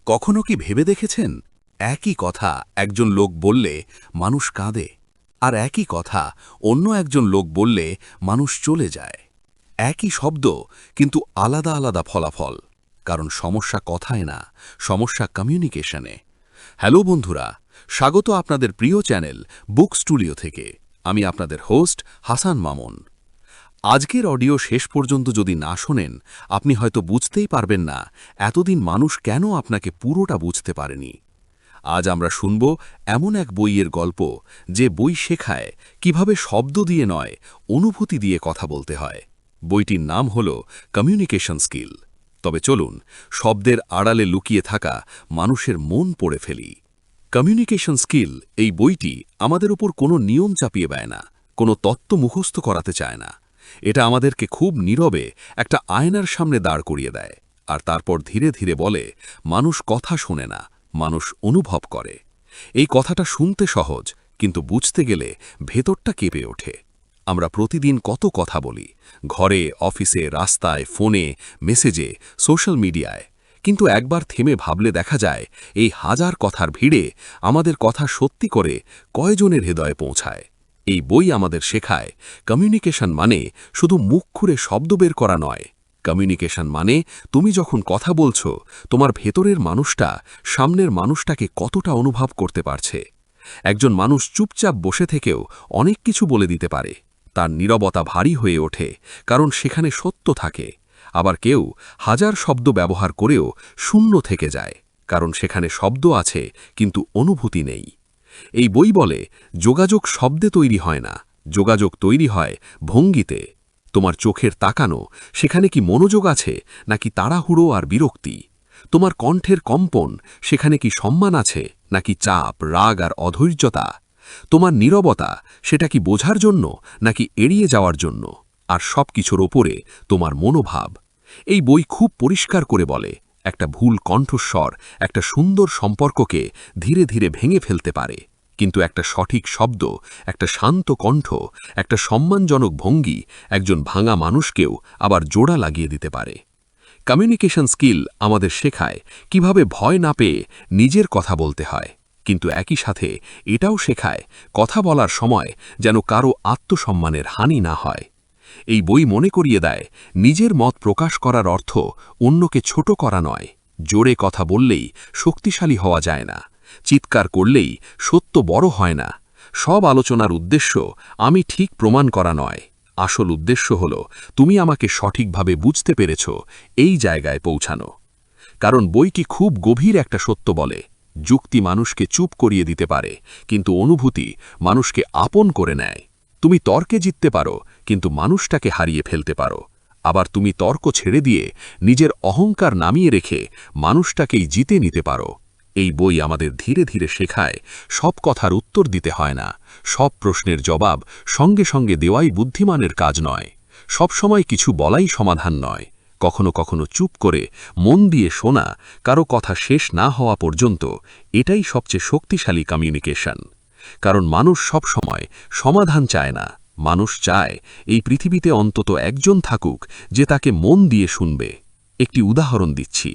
কখনো কি ভেবে দেখেছেন একই কথা একজন লোক বললে মানুষ কাঁদে আর একই কথা অন্য একজন লোক বললে মানুষ চলে যায়। একই শব্দ কিন্তু আলাদা আলাদা ফলাফল, কারণ সমস্যা কথায় না, সমস্যা কমিউনিকেশনে। হ্যালো বন্ধুরা, স্বাগত আপনাদের প্রিয় চ্যানেল বুক স্টুডিও থেকে। আমি আপনাদের হোস্ট হাসান মামুন। আজকের অডিও শেষ পর্যন্ত যদি না শোনেন, আপনি হয়তো বুঝতেই পারবেন না এতদিন মানুষ কেন আপনাকে পুরোটা বুঝতে পারেনি। আজ আমরা শুনব এমন এক বইয়ের গল্প, যে বই শেখায় কিভাবে শব্দ দিয়ে নয়, অনুভূতি দিয়ে কথা বলতে হয়। বইটির নাম হল কমিউনিকেশন স্কিল। তবে চলুন শব্দের আড়ালে লুকিয়ে থাকা মানুষের মন পড়ে ফেলি। কমিউনিকেশন স্কিল এই বইটি আমাদের উপর কোনো নিয়ম চাপিয়ে দেয় না, কোনো তত্ত্ব মুখস্থ করাতে চায় না। এটা আমাদেরকে খুব নীরবে একটা আয়নার সামনে দাঁড় করিয়ে দেয়, আর তারপর ধীরে ধীরে বলে, মানুষ কথা শোনে না, মানুষ অনুভব করে। এই কথাটা শুনতে সহজ, কিন্তু বুঝতে গেলে ভেতরটা কেঁপে ওঠে। আমরা প্রতিদিন কত কথা বলি, ঘরে, অফিসে, রাস্তায়, ফোনে, মেসেজে, সোশ্যাল মিডিয়ায়। কিন্তু একবার থেমে ভাবলে দেখা যায়, এই হাজার কথার ভিড়ে আমাদের কথা সত্যি করে কয়জনের হৃদয়ে পৌঁছায়। এই বই আমাদের শেখায়, কমিউনিকেশন মানে শুধু মুখ খুঁড়ে শব্দ বের করা নয়। কমিউনিকেশন মানে তুমি যখন কথা বলছো, তোমার ভেতরের মানুষটা সামনের মানুষটাকে কতটা অনুভব করতে পারছে। একজন মানুষ চুপচাপ বসে থেকেও অনেক কিছু বলে দিতে পারে, তার নীরবতা ভারী হয়ে ওঠে, কারণ সেখানে সত্য থাকে। আবার কেউ হাজার শব্দ ব্যবহার করেও শূন্য থেকে যায়, কারণ সেখানে শব্দ আছে কিন্তু অনুভূতি নেই। এই বই বলে, যোগাযোগ শব্দে তৈরি হয় না, যোগাযোগ তৈরি হয় ভঙ্গিতে। তোমার চোখের তাকানো, সেখানে কি মনোযোগ আছে নাকি তাড়াহুড়ো আর বিরক্তি? তোমার কণ্ঠের কম্পন, সেখানে কি সম্মান আছে নাকি চাপ, রাগ আর অধৈর্যতা? তোমার নীরবতা, সেটা কি বোঝার জন্য নাকি এড়িয়ে যাওয়ার জন্য? আর সব কিছুর ওপরে তোমার মনোভাব। এই বই খুব পরিষ্কার করে বলে, একটা ভুল কণ্ঠস্বর একটা সুন্দর সম্পর্ককে ধীরে ধীরে ভেঙে ফেলতে পারে, কিন্তু একটা সঠিক শব্দ, একটা শান্ত কণ্ঠ, একটা সম্মানজনক ভঙ্গি একজন ভাঙা মানুষকেও আবার জোড়া লাগিয়ে দিতে পারে। কমিউনিকেশন স্কিল আমাদের শেখায় কিভাবে ভয় না পেয়ে নিজের কথা বলতে হয়, কিন্তু একই সাথে এটাও শেখায় কথা বলার সময় যেন কারো আত্মসম্মানের হানি না হয়। এই বই মনে করিয়ে দেয়, নিজের মত প্রকাশ করার অর্থ অন্যকে ছোট করা নয়। জোরে কথা বললেই শক্তিশালী হওয়া যায় না, চিৎকার করলেই সত্য বড় হয় না। সব আলোচনার উদ্দেশ্য আমি ঠিক প্রমাণ করা নয়, আসল উদ্দেশ্য হল তুমি আমাকে সঠিকভাবে বুঝতে পেরেছ, এই জায়গায় পৌঁছানো। কারণ বইটি খুব গভীর একটা সত্য বলে, যুক্তি মানুষকে চুপ করিয়ে দিতে পারে, কিন্তু অনুভূতি মানুষকে আপন করে নেয়। তুমি তর্কে জিততে পারো, কিন্তু মানুষটাকে হারিয়ে ফেলতে পারো। আবার তুমি তর্ক ছেড়ে দিয়ে নিজের অহংকার নামিয়ে রেখে মানুষটাকেই জিতে নিতে পারো। এই বই আমাদের ধীরে ধীরে শেখায়, সব কথার উত্তর দিতে হয় না, সব প্রশ্নের জবাব সঙ্গে সঙ্গে দেওয়াই বুদ্ধিমানের কাজ নয়, সব সময় কিছু বলাই সমাধান নয়। কখনো কখনো চুপ করে মন দিয়ে শোনা, কারো কথা শেষ না হওয়া পর্যন্ত, এটাই সবচেয়ে শক্তিশালী কমিউনিকেশন। কারণ মানুষ সব সময় সমাধান চায় না, মানুষ চায় এই পৃথিবীতে অন্তত একজন থাকুক যে তাকে মন দিয়ে শুনবে। একটি উদাহরণ দিচ্ছি,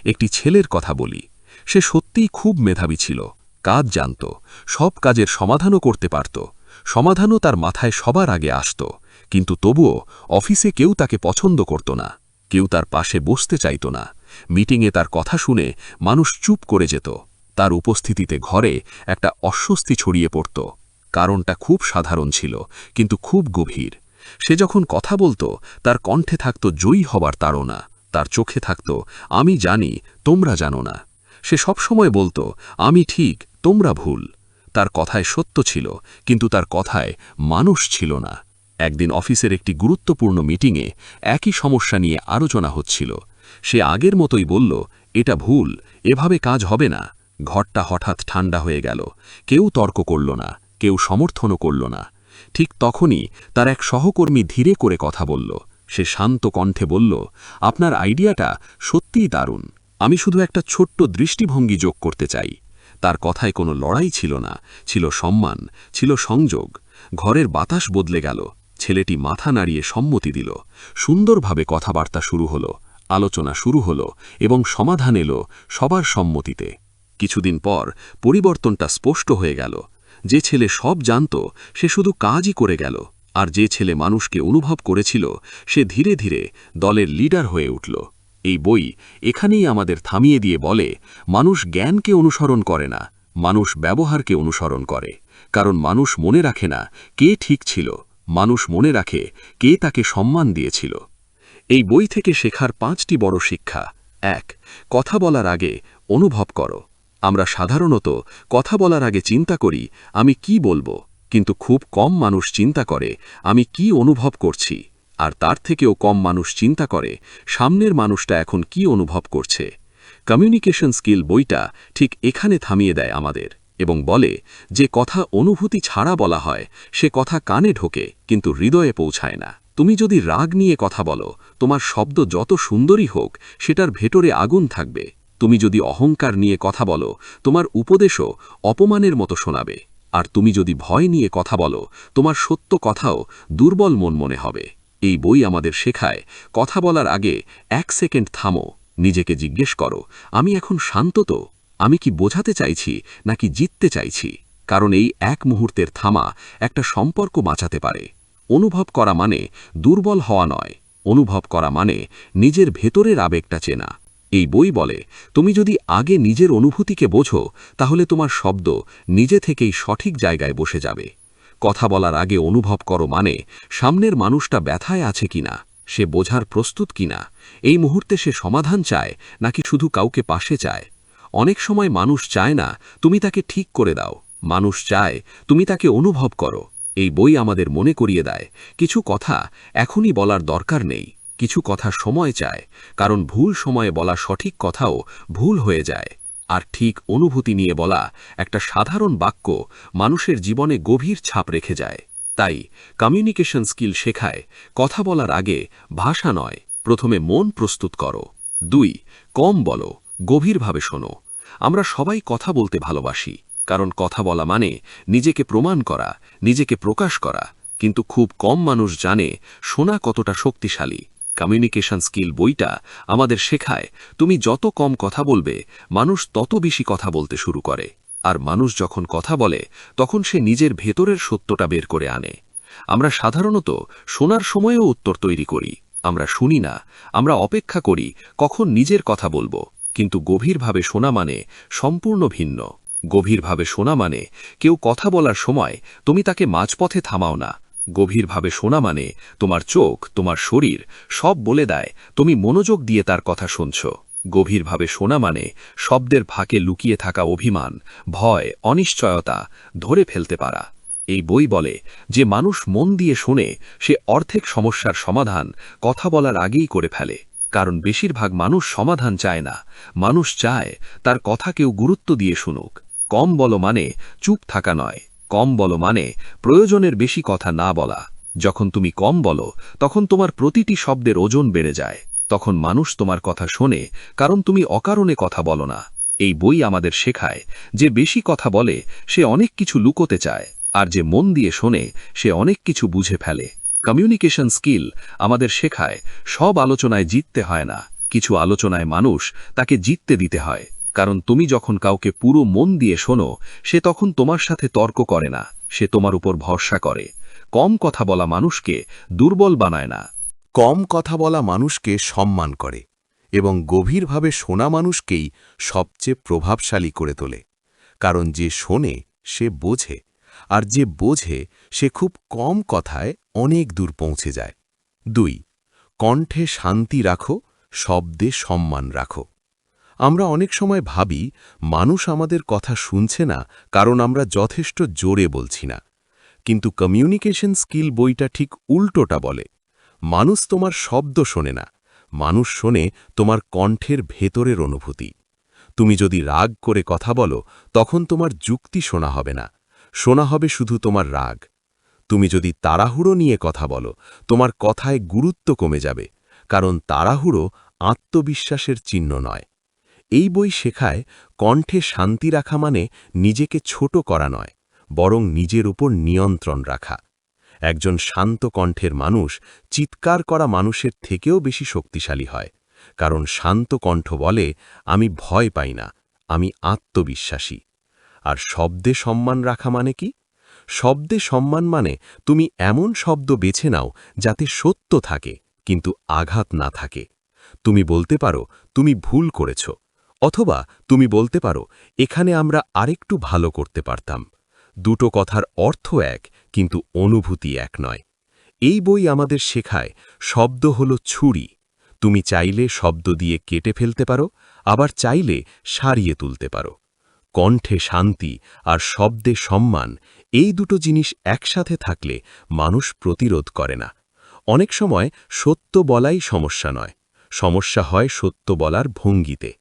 একটি ছেলের কথা বলি। সে সত্যিই খুব মেধাবী ছিল, কাজ জানত, সব কাজের সমাধানও করতে পারত, সমাধানও তার মাথায় সবার আগে আসত। কিন্তু তবুও অফিসে কেউ তাকে পছন্দ করত না, কেউ তার পাশে বসতে চাইত না। মিটিংয়ে তার কথা শুনে মানুষ চুপ করে যেত, তার উপস্থিতিতে ঘরে একটা অস্বস্তি ছড়িয়ে পড়ত। কারণটা খুব সাধারণ ছিল, কিন্তু খুব গভীর। সে যখন কথা বলতো, তার কণ্ঠে থাকত জয়ী হবার তাড়না, তার চোখে থাকত আমি জানি তোমরা জানো না। সে সবসময় বলতো, আমি ঠিক তোমরা ভুল। তার কথায় সত্য ছিল, কিন্তু তার কথায় মানুষ ছিল না। একদিন অফিসের একটি গুরুত্বপূর্ণ মিটিংয়ে একই সমস্যা নিয়ে আলোচনা হচ্ছিল। সে আগের মতোই বলল, এটা ভুল, এভাবে কাজ হবে না। ঘরটা হঠাৎ ঠান্ডা হয়ে গেল, কেউ তর্ক করল না, কেউ সমর্থনও করল না। ঠিক তখনই তার এক সহকর্মী ধীরে করে কথা বলল। সে শান্ত কণ্ঠে বলল, আপনার আইডিয়াটা সত্যিই দারুণ, আমি শুধু একটা ছোট্ট দৃষ্টিভঙ্গি যোগ করতে চাই। তার কথায় কোনো লড়াই ছিল না, ছিল সম্মান, ছিল সংযোগ। ঘরের বাতাস বদলে গেল, ছেলেটি মাথা নাড়িয়ে সম্মতি দিল। সুন্দরভাবে কথাবার্তা শুরু হলো। আলোচনা শুরু হলো এবং সমাধান এলো সবার সম্মতিতে। কিছুদিন পর পরিবর্তনটা স্পষ্ট হয়ে গেল। যে ছেলে সব জানত সে শুধু কাজই করে গেল, আর যে ছেলে মানুষকে অনুভব করেছিল সে ধীরে ধীরে দলের লিডার হয়ে উঠল। এই বই এখানেই আমাদের থামিয়ে দিয়ে বলে, মানুষ জ্ঞানকে অনুসরণ করে না, মানুষ ব্যবহারকে অনুসরণ করে। কারণ মানুষ মনে রাখে না কে ঠিক ছিল, মানুষ মনে রাখে কে তাকে সম্মান দিয়েছিল। এই বই থেকে শেখার 5টি বড় শিক্ষা। 1. কথা বলার আগে অনুভব করো। আমরা সাধারণত কথা বলার আগে চিন্তা করি আমি কি বলবো, কিন্তু খুব কম মানুষ চিন্তা করে আমি কি অনুভব করছি। আর তার থেকেও কম মানুষ চিন্তা করে সামনের মানুষটা এখন কি অনুভব করছে। কমিউনিকেশন স্কিল বইটা ঠিক এখানে থামিয়ে দেয় আমাদের এবং বলে, যে কথা অনুভূতি ছাড়া বলা হয় সে কথা কানে ঢোকে কিন্তু হৃদয়ে পৌঁছায় না। তুমি যদি রাগ নিয়ে কথা বলো, তোমার শব্দ যত সুন্দরই হোক সেটার ভেতরে আগুন থাকবে। তুমি যদি অহংকার নিয়ে কথা বলো, তোমার উপদেশও অপমানের মতো শোনাবে। আর তুমি যদি ভয় নিয়ে কথা বলো, তোমার সত্য কথাও দুর্বল মনে হবে। এই বই আমাদের শেখায়, কথা বলার আগে 1 সেকেন্ড থামো, নিজেকে জিজ্ঞেস করো, আমি এখন শান্ত তো? আমি কি বোঝাতে চাইছি নাকি জিততে চাইছি? কারণ এই এক মুহূর্তের থামা একটা সম্পর্ক বাঁচাতে পারে। অনুভব করা মানে দুর্বল হওয়া নয়, অনুভব করা মানে নিজের ভেতরের আবেগটা চেনা। এই বই বলে, তুমি যদি আগে নিজের অনুভূতিকে বোঝো, তাহলে তোমার শব্দ নিজে থেকেই সঠিক জায়গায় বসে যাবে। কথা বলার আগে অনুভব করো মানে সামনের মানুষটা ব্যথায় আছে কিনা, সে বোঝার প্রস্তুত কিনা, এই মুহূর্তে সে সমাধান চায় নাকি শুধু কাউকে পাশে চায়। অনেক সময় মানুষ চায় না তুমি তাকে ঠিক করে দাও, মানুষ চায় তুমি তাকে অনুভব করো। এই বই আমাদের মনে করিয়ে দেয়, কিছু কথা এখনই বলার দরকার নেই, কিছু কথা সময় চায়, কারণ ভুল সময়ে বলা সঠিক কথাও ভুল হয়ে যায়। আর ঠিক অনুভূতি নিয়ে বলা একটা সাধারণ বাক্য মানুষের জীবনে গভীর ছাপ রেখে যায়। তাই কমিউনিকেশন স্কিল শেখায়, কথা বলার আগে ভাষা নয়, প্রথমে মন প্রস্তুত করো। 2. কম বলো, গভীরভাবে শোনো। আমরা সবাই কথা বলতে ভালোবাসি, কারণ কথা বলা মানে নিজেকে প্রমাণ করা, নিজেকে প্রকাশ করা। কিন্তু খুব কম মানুষ জানে শোনা কতটা শক্তিশালী। কমিউনিকেশন স্কিল বইটা আমাদের শেখায়, তুমি যত কম কথা বলবে মানুষ তত বেশি কথা বলতে শুরু করে। আর মানুষ যখন কথা বলে তখন সে নিজের ভেতরের সত্যটা বের করে আনে। আমরা সাধারণত শোনার সময়েও উত্তর তৈরি করি, আমরা শুনি না, আমরা অপেক্ষা করি কখন নিজের কথা বলবো। কিন্তু গভীরভাবে শোনা মানে সম্পূর্ণ ভিন্ন। গভীরভাবে শোনা মানে কেউ কথা বলার সময় তুমি তাকে মাঝপথে থামাও না। গভীরভাবে শোনা মানে তোমার চোখ, তোমার শরীর সব বলে দেয় তুমি মনোযোগ দিয়ে তার কথা শুনছ। গভীরভাবে শোনা মানে শব্দের ফাঁকে লুকিয়ে থাকা অভিমান, ভয়, অনিশ্চয়তা ধরে ফেলতে পারা। এই বই বলে, যে মানুষ মন দিয়ে শোনে সে অর্ধেক সমস্যার সমাধান কথা বলার আগেই করে ফেলে। কারণ বেশিরভাগ মানুষ সমাধান চায় না, মানুষ চায় তার কথা কেউ গুরুত্ব দিয়ে শুনুক। কম বলো মানে চুপ থাকা নয়, কম বলো মানে প্রয়োজনের বেশি কথা না বলা। যখন তুমি কম বলো তখন তোমার প্রতিটি শব্দের ওজন বেড়ে যায়, তখন মানুষ তোমার কথা শোনে, কারণ তুমি অকারণে কথা বলো না। এই বই আমাদের শেখায়, যে বেশি কথা বলে সে অনেক কিছু লুকোতে চায়, আর যে মন দিয়ে শোনে সে অনেক কিছু বুঝে ফেলে। কমিউনিকেশন স্কিল আমাদের শেখায়, সব আলোচনায় জিততে হয় না, কিছু আলোচনায় মানুষ তাকে জিততে দিতে হয়। কারণ তুমি যখন কাউকে পুরো মন দিয়ে শোনো, সে তখন তোমার সাথে তর্ক করে না, সে তোমার উপর ভরসা করে। কম কথা বলা মানুষকে দুর্বল বানায় না, কম কথা বলা মানুষকে সম্মান করে এবং গভীরভাবে শোনা মানুষকেই সবচেয়ে প্রভাবশালী করে তোলে। কারণ যে শোনে সে বোঝে, আর যে বোঝে সে খুব কম কথায় অনেক দূর পৌঁছে যায়। 2. কণ্ঠে শান্তি রাখো, শব্দে সম্মান রাখো। আমরা অনেক সময় ভাবি মানুষ আমাদের কথা শুনছে না কারণ আমরা যথেষ্ট জোরে বলছি না, কিন্তু কমিউনিকেশন স্কিল বইটা ঠিক উল্টোটা বলে। মানুষ তোমার শব্দ শোনে না, মানুষ শোনে তোমার কণ্ঠের ভেতরের অনুভূতি। তুমি যদি রাগ করে কথা বলো তখন তোমার যুক্তি শোনা হবে না, শোনা হবে শুধু তোমার রাগ। তুমি যদি তাড়াহুড়ো নিয়ে কথা বলো তোমার কথায় গুরুত্ব কমে যাবে, কারণ তাড়াহুড়ো আত্মবিশ্বাসের চিহ্ন নয়। এই বই শেখায়, কণ্ঠে শান্তি রাখা মানে নিজেকে ছোট করা নয়, বরং নিজের উপর নিয়ন্ত্রণ রাখা। একজন শান্ত কণ্ঠের মানুষ চিৎকার করা মানুষের থেকেও বেশি শক্তিশালী হয়, কারণ শান্ত কণ্ঠ বলে, আমি ভয় পাই না, আমি আত্মবিশ্বাসী। আর শব্দে সম্মান রাখা মানে কি? শব্দে সম্মান মানে তুমি এমন শব্দ বেছে নাও যাতে সত্য থাকে কিন্তু আঘাত না থাকে। তুমি বলতে পারো, তুমি ভুল করেছ, অথবা তুমি বলতে পারো, এখানে আমরা আরেকটু ভালো করতে পারতাম। দুটো কথার অর্থ এক, কিন্তু অনুভূতি এক নয়। এই বই আমাদের শেখায়, শব্দ হলো ছুরি। তুমি চাইলে শব্দ দিয়ে কেটে ফেলতে পারো, আবার চাইলে সারিয়ে তুলতে পারো। কণ্ঠে শান্তি আর শব্দে সম্মান, এই দুটো জিনিস একসাথে থাকলে মানুষ প্রতিরোধ করে না। অনেক সময় সত্য বলাই সমস্যা নয়, সমস্যা হয় সত্য বলার ভঙ্গিতে।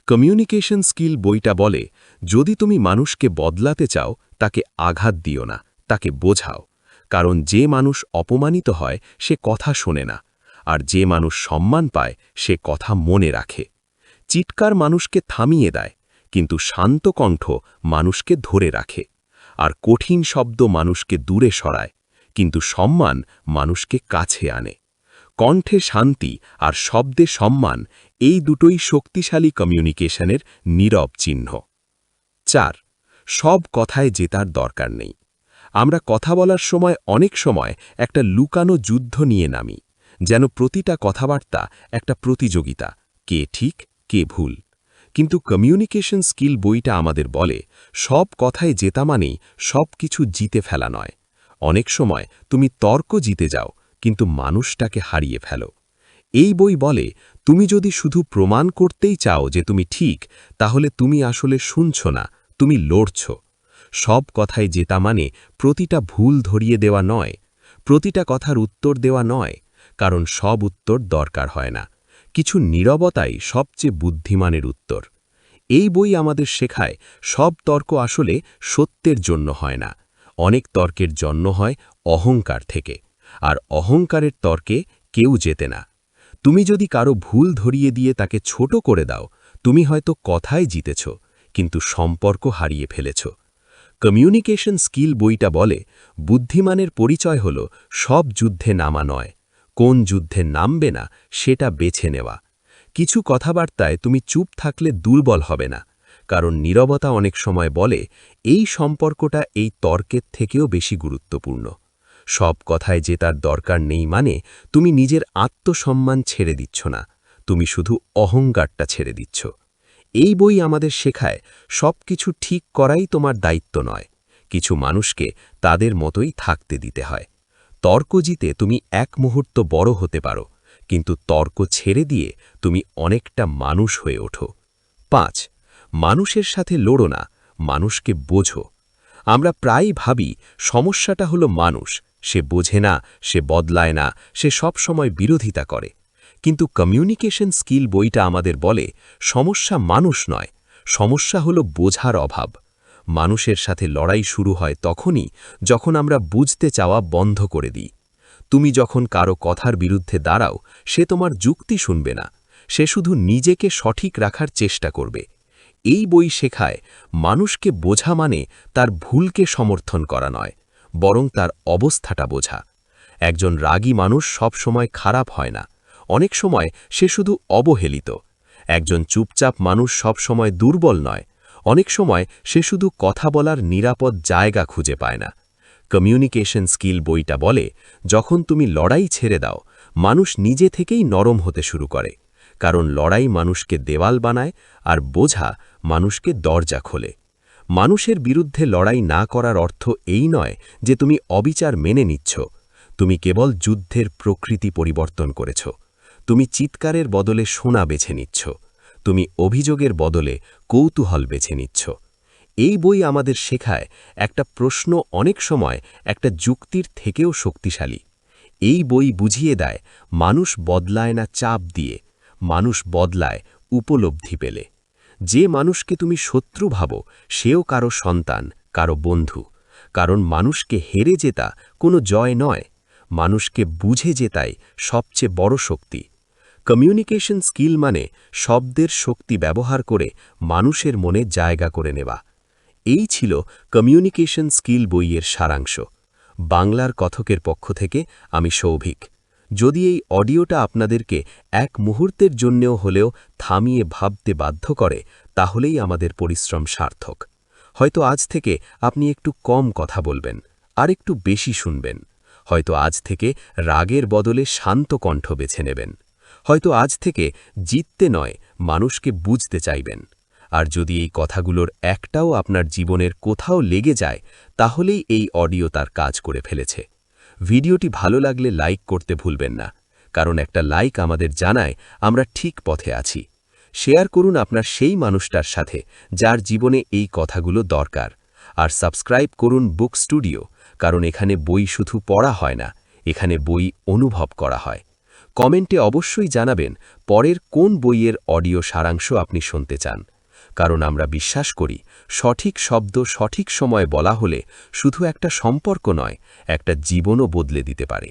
কমিউনিকেশন স্কিল বইটা বলে, যদি তুমি মানুষকে বদলাতে চাও, তাকে আঘাত দিও না, তাকে বোঝাও। কারণ যে মানুষ অপমানিত হয় সে কথা শোনে না, আর যে মানুষ সম্মান পায় সে কথা মনে রাখে। চিৎকার মানুষকে থামিয়ে দেয়, কিন্তু শান্ত কণ্ঠ মানুষকে ধরে রাখে। আর কঠিন শব্দ মানুষকে দূরে সরায়, কিন্তু সম্মান মানুষকে কাছে আনে। কণ্ঠে শান্তি আর শব্দে সম্মান, এই দুটোই শক্তিশালী কমিউনিকেশনের নীরব চিহ্ন। 4. সব কথায় জেতার দরকার নেই। আমরা কথা বলার সময় অনেক সময় একটা লুকানো যুদ্ধ নিয়ে নামি, যেন প্রতিটা কথাবার্তা একটা প্রতিযোগিতা, কে ঠিক কে ভুল। কিন্তু কমিউনিকেশন স্কিল বইটা আমাদের বলে, সব কথায় জেতা মানেই সব কিছু জিতে ফেলা নয়। অনেক সময় তুমি তর্ক জিতে যাও, কিন্তু মানুষটাকে হারিয়ে ফেলো। এই বই বলে, তুমি যদি শুধু প্রমাণ করতেই চাও যে তুমি ঠিক, তাহলে তুমি আসলে শুনছ না, তুমি লড়ছ। সব কথায় জেতা মানে প্রতিটা ভুল ধরিয়ে দেওয়া নয়, প্রতিটা কথার উত্তর দেওয়া নয়, কারণ সব উত্তর দরকার হয় না। কিছু নীরবতাই সবচেয়ে বুদ্ধিমানের উত্তর। এই বই আমাদের শেখায়, সব তর্ক আসলে সত্যের জন্য হয় না, অনেক তর্কের জন্য হয় অহংকার থেকে। আর অহংকারের তর্কে কেউ জেতে না। তুমি যদি কারো ভুল ধরিয়ে দিয়ে তাকে ছোট করে দাও, তুমি হয়তো কথায় জিতেছ, কিন্তু সম্পর্ক হারিয়ে ফেলেছ। কমিউনিকেশন স্কিল বইটা বলে, বুদ্ধিমানের পরিচয় হল সব যুদ্ধে নামা নয়, কোন যুদ্ধে নামবে না সেটা বেছে নেওয়া। কিছু কথাবার্তায় তুমি চুপ থাকলে দুর্বল হবে না, কারণ নীরবতা অনেক সময় বলে, এই সম্পর্কটা এই তর্কের থেকেও বেশি গুরুত্বপূর্ণ। সব কথায় জেতার দরকার নেই মানে তুমি নিজের আত্মসম্মান ছেড়ে দিচ্ছ না, তুমি শুধু অহংকারটা ছেড়ে দিচ্ছ। এই বই আমাদের শেখায়, সব কিছু ঠিক করাই তোমার দায়িত্ব নয়, কিছু মানুষকে তাদের মতোই থাকতে দিতে হয়। তর্ক জিতে তুমি এক মুহূর্ত বড় হতে পারো, কিন্তু তর্ক ছেড়ে দিয়ে তুমি অনেকটা মানুষ হয়ে ওঠো। 5. মানুষের সাথে লড়ো না, মানুষকে বোঝো। আমরা প্রায়ই ভাবি, সমস্যাটা হলো মানুষ, সে বোঝে না, সে বদলায় না, সে সব সময় বিরোধিতা করে। কিন্তু কমিউনিকেশন স্কিল বইটা আমাদের বলে, সমস্যা মানুষ নয়, সমস্যা হলো বোঝার অভাব। মানুষের সাথে লড়াই শুরু হয় তখনই, যখন আমরা বুঝতে চাওয়া বন্ধ করে দিই। তুমি যখন কারো কথার বিরুদ্ধে দাঁড়াও, সে তোমার যুক্তি শুনবে না, সে শুধু নিজেকে সঠিক রাখার চেষ্টা করবে। এই বই শেখায়, মানুষকে বোঝা মানে তার ভুলকে সমর্থন করা নয়, বরং তার অবস্থাটা বোঝা। একজন রাগী মানুষ সব সময় খারাপ হয় না, অনেক সময় সে শুধু অবহেলিত। একজন চুপচাপ মানুষ সব সময় দুর্বল নয়, অনেক সময় সে শুধু কথা বলার নিরাপদ জায়গা খুঁজে পায় না। কমিউনিকেশন স্কিল বইটা বলে, যখন তুমি লড়াই ছেড়ে দাও, মানুষ নিজে থেকেই নরম হতে শুরু করে, কারণ লড়াই মানুষকে দেওয়াল বানায়, আর বোঝা মানুষকে দরজা খোলে। মানুষের বিরুদ্ধে লড়াই না করার অর্থ এই নয় যে তুমি অবিচার মেনে নিচ্ছ, তুমি কেবল যুদ্ধের প্রকৃতি পরিবর্তন করেছ। তুমি চিৎকারের বদলে শোনা বেছে নিচ্ছ, তুমি অভিযোগের বদলে কৌতূহল বেছে নিচ্ছ। এই বই আমাদের শেখায়, একটা প্রশ্ন অনেক সময় একটা যুক্তির থেকেও শক্তিশালী। এই বই বুঝিয়ে দেয়, মানুষ বদলায় না চাপ দিয়ে, মানুষ বদলায় উপলব্ধি পেলে। যে মানুষকে তুমি শত্রু ভাবো, সেও কারো সন্তান, কারো বন্ধু। কারণ মানুষকে হেরে জেতা কোনো জয় নয়, মানুষকে বুঝে জেতাই সবচেয়ে বড় শক্তি। কমিউনিকেশন স্কিল মানে শব্দের শক্তি ব্যবহার করে মানুষের মনে জায়গা করে নেওয়া। এই ছিল কমিউনিকেশন স্কিল বইয়ের সারাংশ। বাংলার কথকের পক্ষ থেকে আমি সৌভিক। যদি এই অডিওটা আপনাদেরকে এক মুহূর্তের জন্যেও হলেও থামিয়ে ভাবতে বাধ্য করে, তাহলেই আমাদের পরিশ্রম সার্থক। হয়তো আজ থেকে আপনি একটু কম কথা বলবেন, আর একটু বেশি শুনবেন। হয়তো আজ থেকে রাগের বদলে শান্ত কণ্ঠ বেছে নেবেন। হয়তো আজ থেকে জিততে নয়, মানুষকে বুঝতে চাইবেন। আর যদি এই কথাগুলোর একটাও আপনার জীবনের কোথাও লেগে যায়, তাহলেই এই অডিও তার কাজ করে ফেলেছে। ভিডিওটি ভালো লাগলে লাইক করতে ভুলবেন না, কারণ একটা লাইক আমাদের জানায় আমরা ঠিক পথে আছি। শেয়ার করুন আপনার সেই মানুষটার সাথে যার জীবনে এই কথাগুলো দরকার। আর সাবস্ক্রাইব করুন বুক স্টুডিও, কারণ এখানে বই শুধু পড়া হয় না, এখানে বই অনুভব করা হয়। কমেন্টে অবশ্যই জানাবেন পরের কোন বইয়ের অডিও সারাংশ আপনি শুনতে চান, কারণ আমরা বিশ্বাস করি সঠিক শব্দ সঠিক সময়ে বলা হলে শুধু একটা সম্পর্ক নয়, একটা জীবনও বদলে দিতে পারে।